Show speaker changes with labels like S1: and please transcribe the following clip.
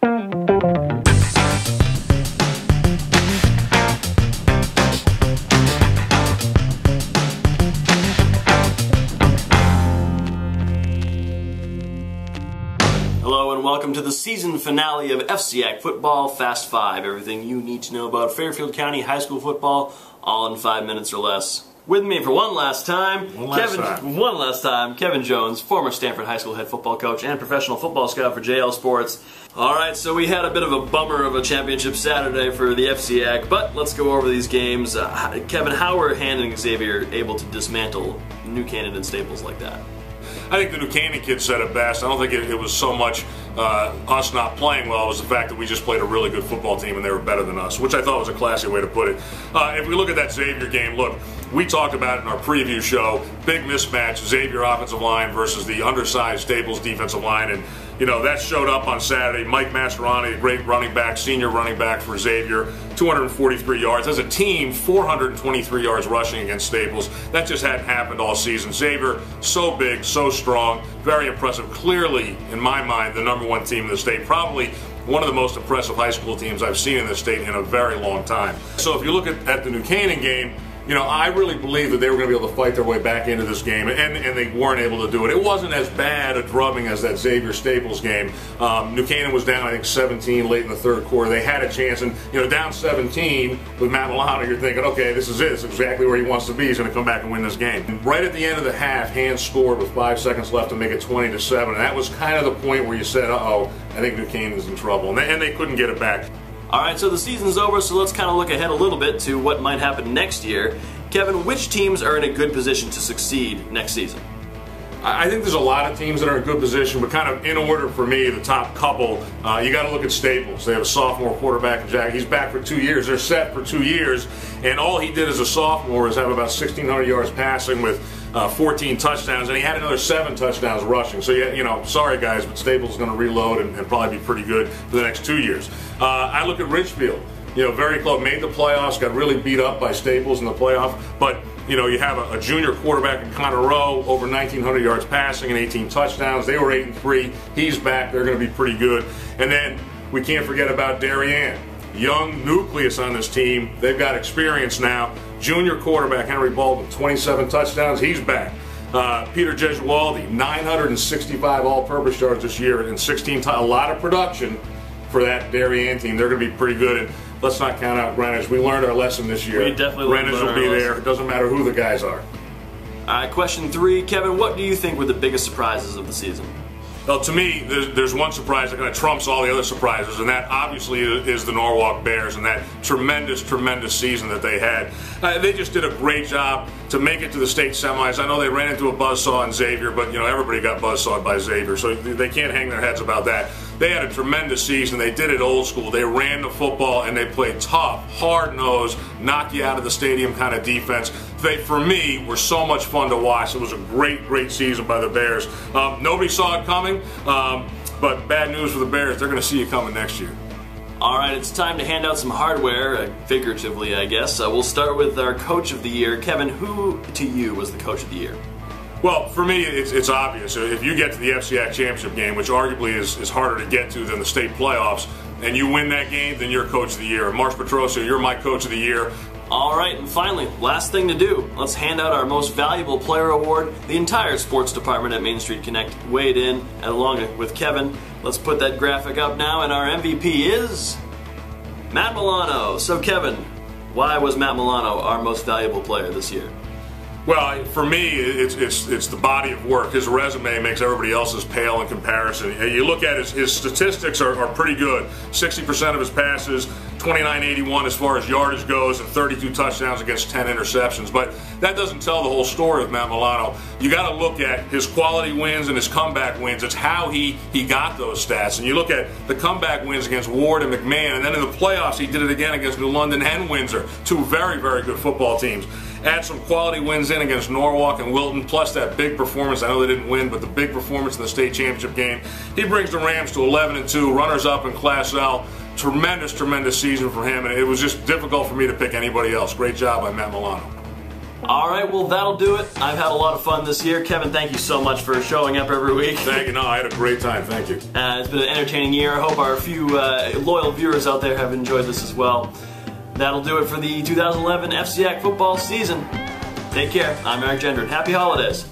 S1: Hello and welcome to the season finale of FCIAC Football Fast 5. Everything you need to know about Fairfield County High School football, all in 5 minutes or less. With me for one last time, Kevin Jones, former Stanford High School head football coach and professional football scout for JL Sports. Alright, so we had a bit of a bummer of a championship Saturday for the FCIAC, but let's go over these games. Kevin, how were Hand and Xavier able to dismantle New Canaan and Staples like that?
S2: I think the New Canaan kids said it best. I don't think it was so much us not playing well. It was the fact that we just played a really good football team and they were better than us, which I thought was a classy way to put it. If we look at that Xavier game, look, we talked about it in our preview show. Big mismatch, Xavier offensive line versus the undersized Staples defensive line, and you know that showed up on Saturday. Mike Mastroianni, a great running back, senior running back for Xavier, 243 yards. As a team, 423 yards rushing against Staples. That just hadn't happened all season. Xavier, so big, so strong, very impressive. Clearly, in my mind, the #1 team in the state. Probably one of the most impressive high school teams I've seen in this state in a very long time. So if you look at the New Canaan game, you know, I really believe that they were going to be able to fight their way back into this game, and they weren't able to do it. It wasn't as bad a drubbing as that Xavier-Staples game. New Canaan was down, I think, 17 late in the third quarter. They had a chance, and, you know, down 17 with Matt Milano, you're thinking, okay, this is it. This is exactly where he wants to be. He's going to come back and win this game. And right at the end of the half, Hand scored with 5 seconds left to make it 20-7, and that was kind of the point where you said, uh-oh, I think New Canaan's in trouble, and they couldn't get it back.
S1: Alright, so the season's over, so let's kind of look ahead a little bit to what might happen next year. Kevin, which teams are in a good position to succeed next season?
S2: I think there's a lot of teams that are in good position, but kind of in order for me, the top couple, you got to look at Staples. They have a sophomore quarterback in Jack. He's back for 2 years. They're set for 2 years, and all he did as a sophomore is have about 1,600 yards passing with 14 touchdowns, and he had another 7 touchdowns rushing. So, you know, sorry guys, but Staples is going to reload and probably be pretty good for the next 2 years. I look at Ridgefield. You know, very close, made the playoffs, got really beat up by Staples in the playoff, but you know, you have a junior quarterback in Connor Rowe, over 1,900 yards passing and 18 touchdowns. They were 8-3. He's back. They're going to be pretty good. And then we can't forget about Darien. Young nucleus on this team. They've got experience now. Junior quarterback Henry Baldwin, 27 touchdowns. He's back. Peter Gesualdi, 965 all-purpose yards this year and 16 a lot of production for that Darien team. They're going to be pretty good. And let's not count out Greenwich. We learned our lesson this year.
S1: We definitely
S2: Greenwich will be there. It doesn't matter who the guys are.
S1: Alright, question 3. Kevin, what do you think were the biggest surprises of the season?
S2: Well, to me, there's one surprise that kind of trumps all the other surprises, and that obviously is the Norwalk Bears and that tremendous, tremendous season that they had. They just did a great job to make it to the state semis. I know they ran into a buzzsaw in Xavier, but, you know, everybody got buzzsawed by Xavier, so they can't hang their heads about that. They had a tremendous season. They did it old school. They ran the football, and they played tough, hard-nosed, knock you out of the stadium kind of defense. They, for me, were so much fun to watch. It was a great, great season by the Bears. Nobody saw it coming, but bad news for the Bears. They're going to see it coming next year.
S1: Alright, it's time to hand out some hardware, figuratively, I guess. We'll start with our Coach of the Year. Kevin, who to you was the Coach of the Year?
S2: Well, for me, it's obvious. If you get to the FCIAC championship game, which arguably is harder to get to than the state playoffs, and you win that game, then you're Coach of the Year. Mark Petrosio, you're my Coach of the Year.
S1: Alright, and finally, last thing to do. Let's hand out our Most Valuable Player Award. The entire sports department at Main Street Connect weighed in, along with Kevin. Let's put that graphic up now, and our MVP is Matt Milano. So Kevin, why was Matt Milano our most valuable player this year?
S2: Well, for me, it's the body of work. His resume makes everybody else's pale in comparison. You look at his statistics are pretty good. 60% of his passes, 29.81 as far as yardage goes, and 32 touchdowns against 10 interceptions. But that doesn't tell the whole story of Matt Milano. You got to look at his quality wins and his comeback wins. It's how he got those stats. And you look at the comeback wins against Ward and McMahon, and then in the playoffs he did it again against New London and Windsor, two very, very good football teams. Add some quality wins in against Norwalk and Wilton, plus that big performance. I know they didn't win, but the big performance in the state championship game. He brings the Rams to 11-2, runners-up in Class L. Tremendous, tremendous season for him, and it was just difficult for me to pick anybody else. Great job by Matt Milano.
S1: All right, well, that'll do it. I've had a lot of fun this year. Kevin, thank you so much for showing up every week.
S2: Thank you. No, I had a great time. Thank you.
S1: It's been an entertaining year. I hope our few loyal viewers out there have enjoyed this as well. That'll do it for the 2011 FCIAC football season. Take care. I'm Eric Gendron. Happy holidays.